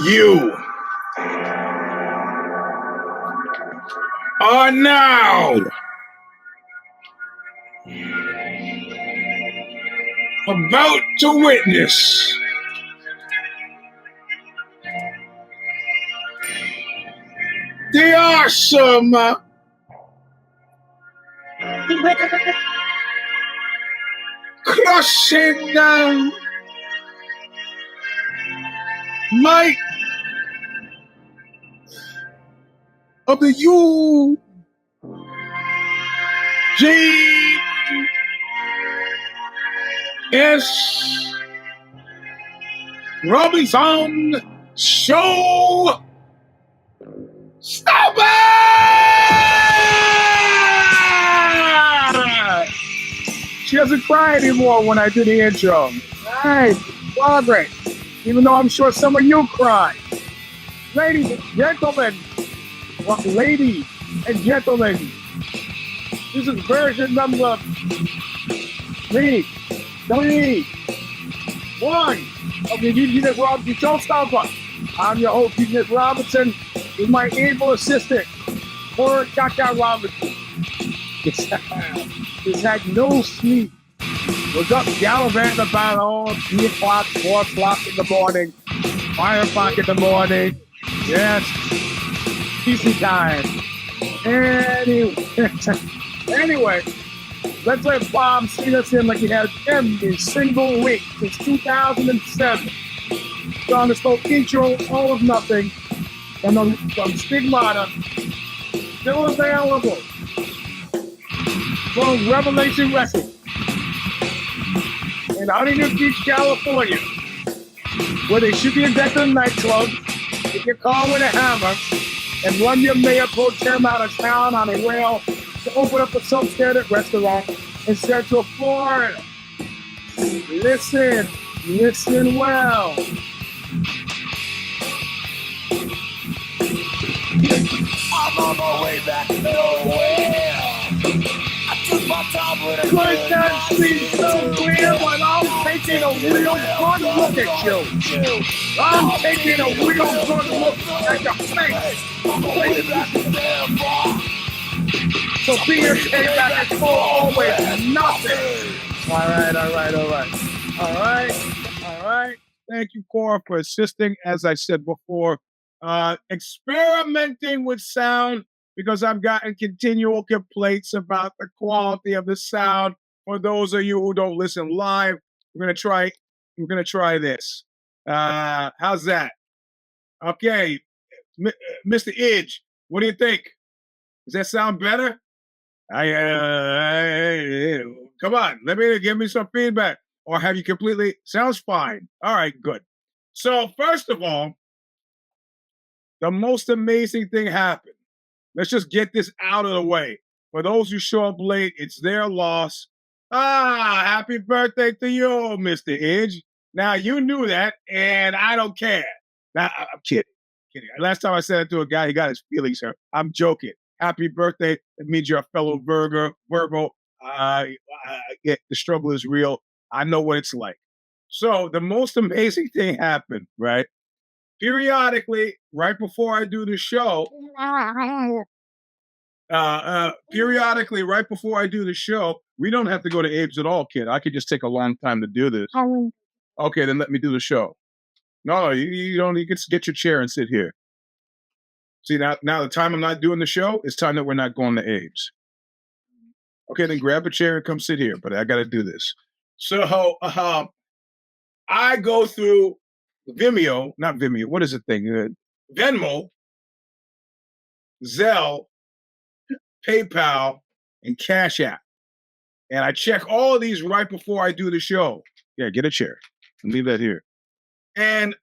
You are now about to witness the awesome crushing might of the U.G.S. Robinson Show Stomper! She doesn't cry anymore when I do the intro. Nice, progress. Even though I'm sure some of you cry. Ladies and gentlemen, this is version number 331 of the Eugene Robinson Show Stomper. I'm your host, Eugene Robinson, with my able assistant, Cora Kaka Robinson. It's had no sleep. Was up gallivanting about 3 o'clock, 4 o'clock in the morning, 5 o'clock in the morning. Yes, PC time. Anyway, let's let Bob see us in like he has every single week since 2007. So on this little intro, all of nothing, from Stigmata, still available from Revelation Wrestling in Huntington Beach, California, where they should be a deck of nightclub. You can call with a hammer and run your mayor pro tem out of town on a rail to open up a substandard restaurant in Central Florida. Listen well. I'm on my way back nowhere. I took my time with a Could that be so clear when I'm taking a real good look at you? I'm taking a real good look at your face. So being paid back is for always nothing. All right. Thank you, Cora, for assisting, as I said before. Experimenting with sound because I've gotten continual complaints about the quality of the sound. For those of you who don't listen live, we're gonna try this. How's that? Okay, Mr. Edge, what do you think? Does that sound better? Come on, give me some feedback. Or have you completely? Sounds fine. All right, good. So first of all, the most amazing thing happened. Let's just get this out of the way. For those who show up late, it's their loss. Happy birthday to you, Mr. Edge. Now, you knew that, and I don't care. Now, I'm kidding. Last time I said it to a guy, he got his feelings hurt. I'm joking. Happy birthday. It means you're a fellow Virgo. The struggle is real. I know what it's like. So the most amazing thing happened, right? Periodically, right before I do the show, we don't have to go to Abe's at all, kid. I could just take a long time to do this. Okay, then let me do the show. No, you don't. You can get your chair and sit here. See, now the time I'm not doing the show, it's time that we're not going to Abe's. Okay, then grab a chair and come sit here. But I got to do this. So I go through Vimeo, not Vimeo. What is the thing? Venmo, Zelle, PayPal, and Cash App. And I check all of these right before I do the show. Yeah, get a chair and leave that here. And,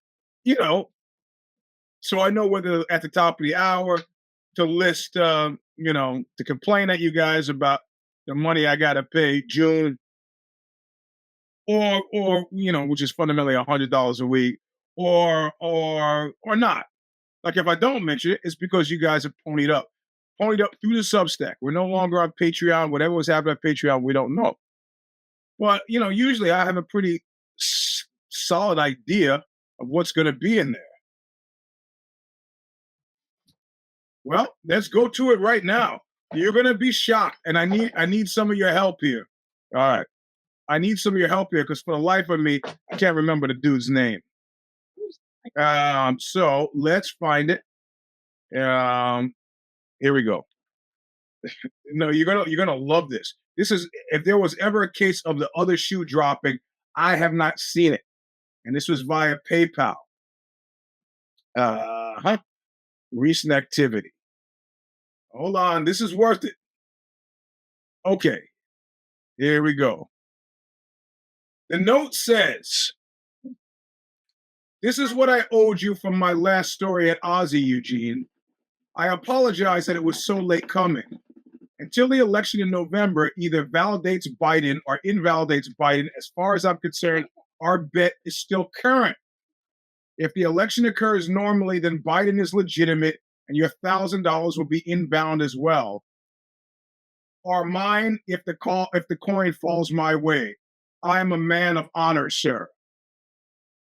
So I know whether at the top of the hour to list, to complain at you guys about the money I got to pay June, or which is fundamentally $100 a week, or not. Like if I don't mention it, it's because you guys have ponied up through the Substack. We're no longer on Patreon. Whatever was happening on Patreon, we don't know. But usually I have a pretty solid idea of what's going to be in there. Well, let's go to it right now. You're going to be shocked, and I need some of your help here. All right, I need some of your help here because for the life of me, I can't remember the dude's name. So let's find it. Here we go. No, you're gonna love this. This is if there was ever a case of the other shoe dropping, I have not seen it, and this was via PayPal. Recent activity. Hold on, this is worth it. Okay, here we go. The note says, "This is what I owed you from my last story at Ozzy, Eugene. I apologize that it was so late coming. Until the election in November either validates Biden or invalidates Biden, as far as I'm concerned, our bet is still current. If the election occurs normally, then Biden is legitimate and your $1,000 will be inbound as well. Or mine if the coin falls my way. I am a man of honor, sir."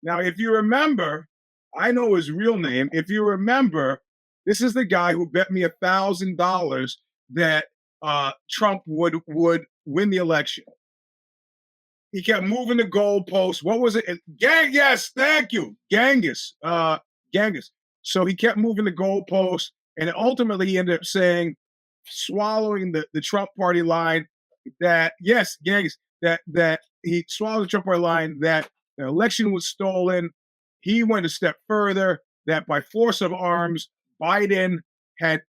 Now, if you remember, I know his real name. If you remember, this is the guy who bet me $1,000 that Trump would win the election. He kept moving the goalposts. What was it? Yes, thank you, Genghis. Genghis. So he kept moving the goalposts, and ultimately he ended up swallowing the Trump party line. That yes, Genghis. That he swallowed the Trump party line. That the election was stolen. He went a step further. That by force of arms, Biden had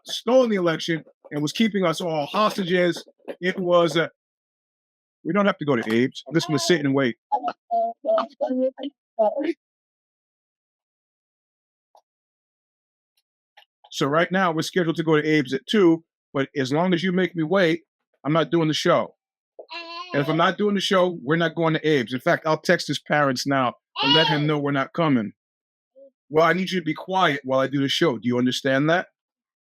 stolen the election and was keeping us all hostages. It was we don't have to go to Abe's. I'm just going to sit and wait. So right now we're scheduled to go to Abe's at 2, but as long as you make me wait, I'm not doing the show. And if I'm not doing the show, we're not going to Abe's. In fact, I'll text his parents now and let him know we're not coming. Well, I need you to be quiet while I do the show. Do you understand that?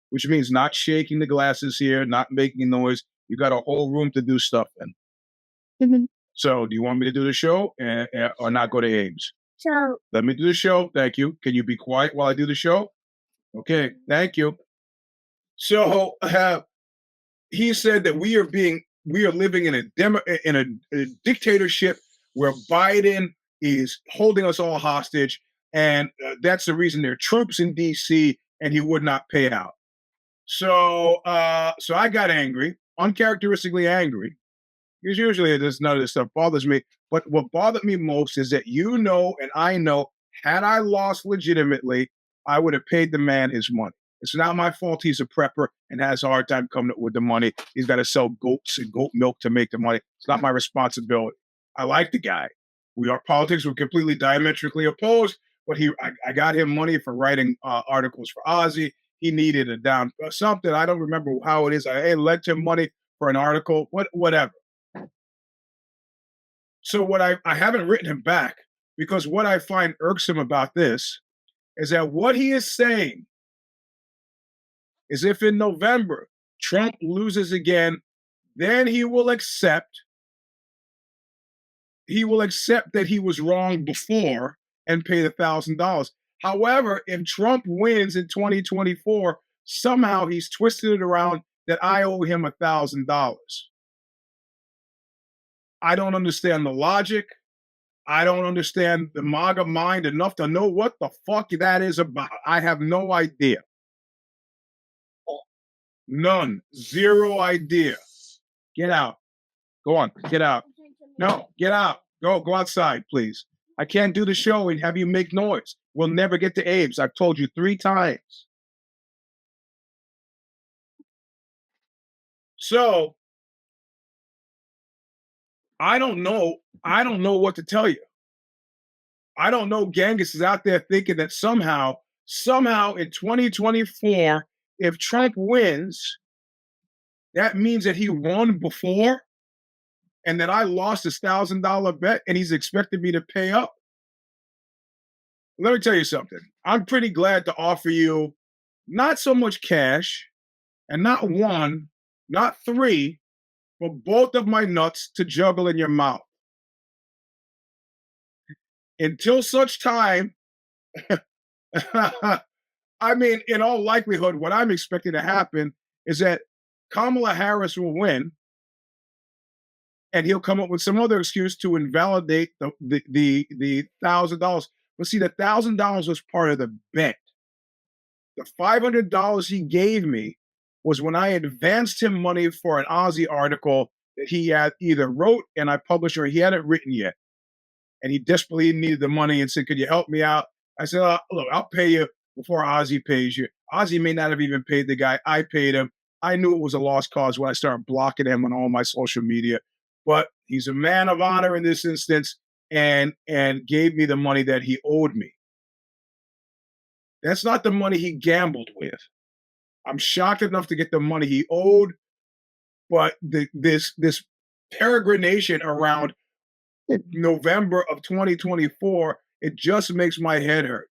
Which means not shaking the glasses here, not making noise. You got a whole room to do stuff in. Mm-hmm. So do you want me to do the show or not go to Abe's? So let me do the show. Thank you. Can you be quiet while I do the show? Okay. Thank you. So he said that we are living in a dictatorship where Biden is holding us all hostage. And that's the reason there are troops in D.C. and he would not pay out. So I got angry, uncharacteristically angry, because usually none of this stuff bothers me. But what bothered me most is that and I know, had I lost legitimately, I would have paid the man his money. It's not my fault he's a prepper and has a hard time coming up with the money. He's got to sell goats and goat milk to make the money. It's not my responsibility. I like the guy. Our politics were completely diametrically opposed, but I got him money for writing articles for Ozzy. He needed a down something. I don't remember how it is. I lent him money for an article, whatever. So what I haven't written him back, because what I find irksome about this is that what he is saying is if in November Trump loses again, then he will accept that he was wrong before and pay the $1,000. However, if Trump wins in 2024, somehow he's twisted it around that I owe him $1,000. I don't understand the logic. I don't understand the MAGA mind enough to know what the fuck that is about. I have no idea. None. Zero idea. Get out. Go on. Get out. No, get out. Go outside, please. I can't do the show and have you make noise. We'll never get to Abe's. I've told you 3 times. So I don't know what to tell you. I don't know Genghis is out there thinking that somehow somehow in 2024, if Trump wins, that means that he won before and that I lost his $1,000 bet and he's expecting me to pay up. Let me tell you something. I'm pretty glad to offer you not so much cash and not one, not three, but both of my nuts to juggle in your mouth. Until such time, I mean, in all likelihood, what I'm expecting to happen is that Kamala Harris will win, and he'll come up with some other excuse to invalidate the $1,000. But see, the $1,000 was part of the bet. The $500 he gave me was when I advanced him money for an Aussie article that he had either wrote and I published or he hadn't written yet. And he desperately needed the money and said, "Could you help me out?" I said, "Look, I'll pay you before Ozzy pays you." Ozzy may not have even paid the guy. I paid him. I knew it was a lost cause when I started blocking him on all my social media. But he's a man of honor in this instance and gave me the money that he owed me. That's not the money he gambled with. I'm shocked enough to get the money he owed, but this peregrination around November of 2024, it just makes my head hurt.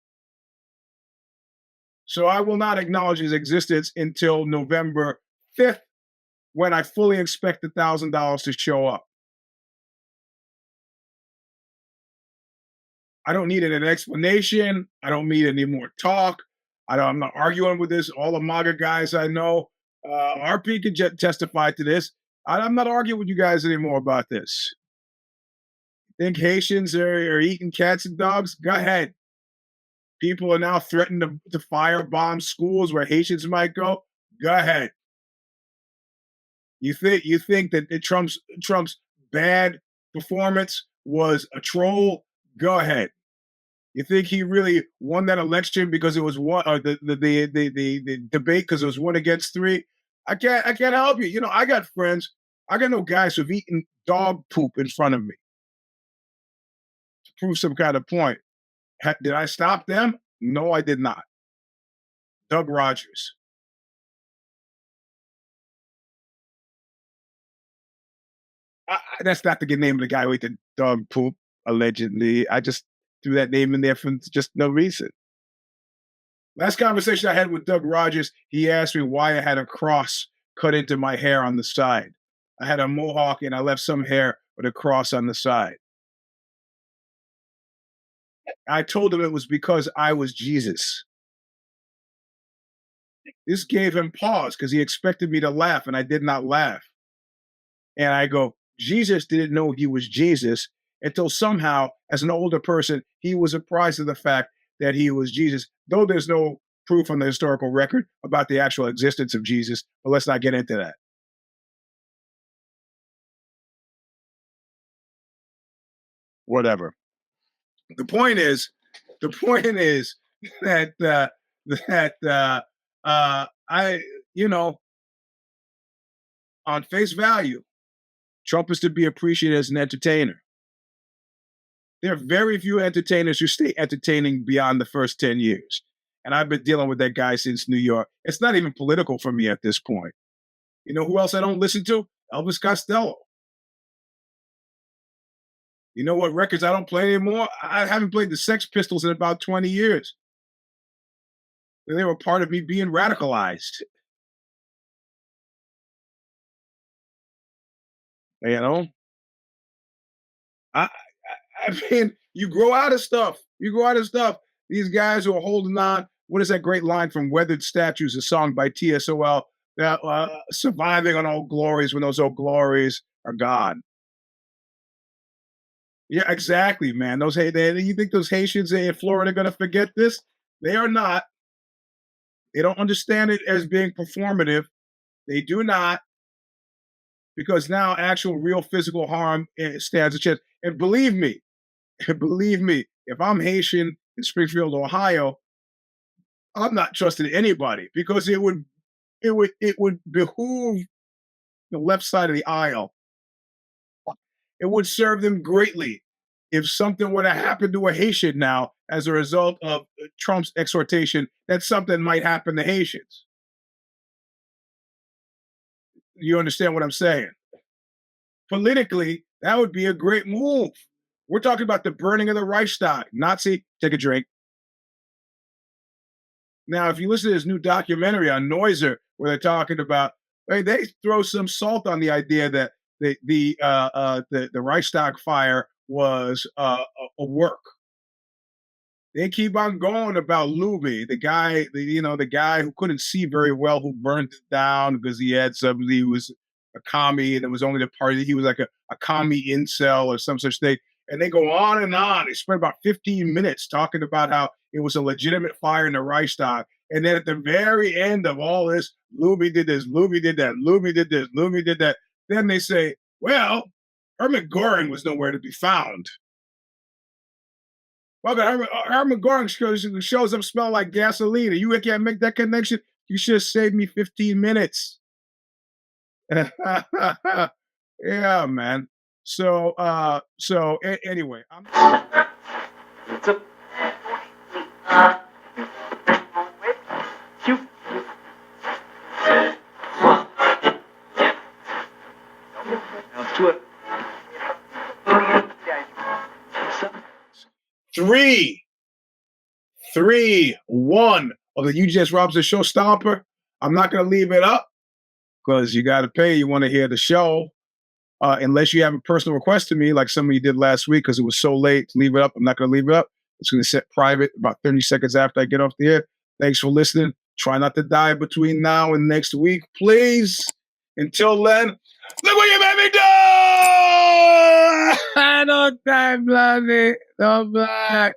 So I will not acknowledge his existence until November 5th, when I fully expect the $1,000 to show up. I don't need an explanation. I don't need any more talk. I'm not arguing with this. All the MAGA guys I know, RP can testify to this. I'm not arguing with you guys anymore about this. Think Haitians are eating cats and dogs? Go ahead. People are now threatening to firebomb schools where Haitians might go? Go ahead. You think that Trump's bad performance was a troll? Go ahead. You think he really won that election because it was one, or the debate because it was 1-3? I can't help you. You know, I got friends. I got no guys who've eaten dog poop in front of me to prove some kind of point. Did I stop them? No, I did not. Doug Rogers. That's not the good name of the guy who ate the dog poop, allegedly. I just threw that name in there for just no reason. Last conversation I had with Doug Rogers, he asked me why I had a cross cut into my hair on the side. I had a mohawk and I left some hair with a cross on the side. I told him it was because I was Jesus. This gave him pause because he expected me to laugh and I did not laugh. And I go, Jesus didn't know he was Jesus until somehow, as an older person, he was apprised of the fact that he was Jesus, though there's no proof on the historical record about the actual existence of Jesus. But let's not get into that. Whatever. The point is that I, you know, on face value, Trump is to be appreciated as an entertainer. There are very few entertainers who stay entertaining beyond the first 10 years. And I've been dealing with that guy since New York. It's not even political for me at this point. You know who else I don't listen to? Elvis Costello. You know what records I don't play anymore? I haven't played the Sex Pistols in about 20 years. They were part of me being radicalized. You know? I mean, you grow out of stuff. These guys who are holding on. What is that great line from Weathered Statues, a song by TSOL, that surviving on old glories when those old glories are gone? Yeah, exactly, man. You think those Haitians in Florida are going to forget this? They are not. They don't understand it as being performative. They do not, because now actual real physical harm stands a chance. And believe me, if I'm Haitian in Springfield, Ohio, I'm not trusting anybody because it would behoove the left side of the aisle. It would serve them greatly if something were to happen to a Haitian now as a result of Trump's exhortation, that something might happen to Haitians. You understand what I'm saying? Politically, that would be a great move. We're talking about the burning of the Reichstag. Nazi, take a drink. Now, if you listen to this new documentary on Noiser, where they're talking about, they throw some salt on the idea that the Reichstag fire was a work. They keep on going about Luby, the guy who couldn't see very well, who burned it down because he had somebody who was a commie, and it was only the party. He was like a commie incel or some such thing. And they go on and on. They spent about 15 minutes talking about how it was a legitimate fire in the Reichstag. And then at the very end of all this, Luby did this, Luby did that, Luby did this, Luby did that. Then they say, well, Hermann Goring was nowhere to be found. Well, Hermann Goring shows up smelling like gasoline. And you can't make that connection. You should have saved me 15 minutes. Yeah, man. So anyway, Three, 3, 1 of the Eugene Robinson Show Stomper. I'm not going to leave it up because you got to pay. You want to hear the show. Unless you have a personal request to me, like some of you did last week, because it was so late to leave it up. I'm not going to leave it up. It's going to set private about 30 seconds after I get off the air. Thanks for listening. Try not to die between now and next week, please. Until then, look what you made me do! I don't time, bloody. No black.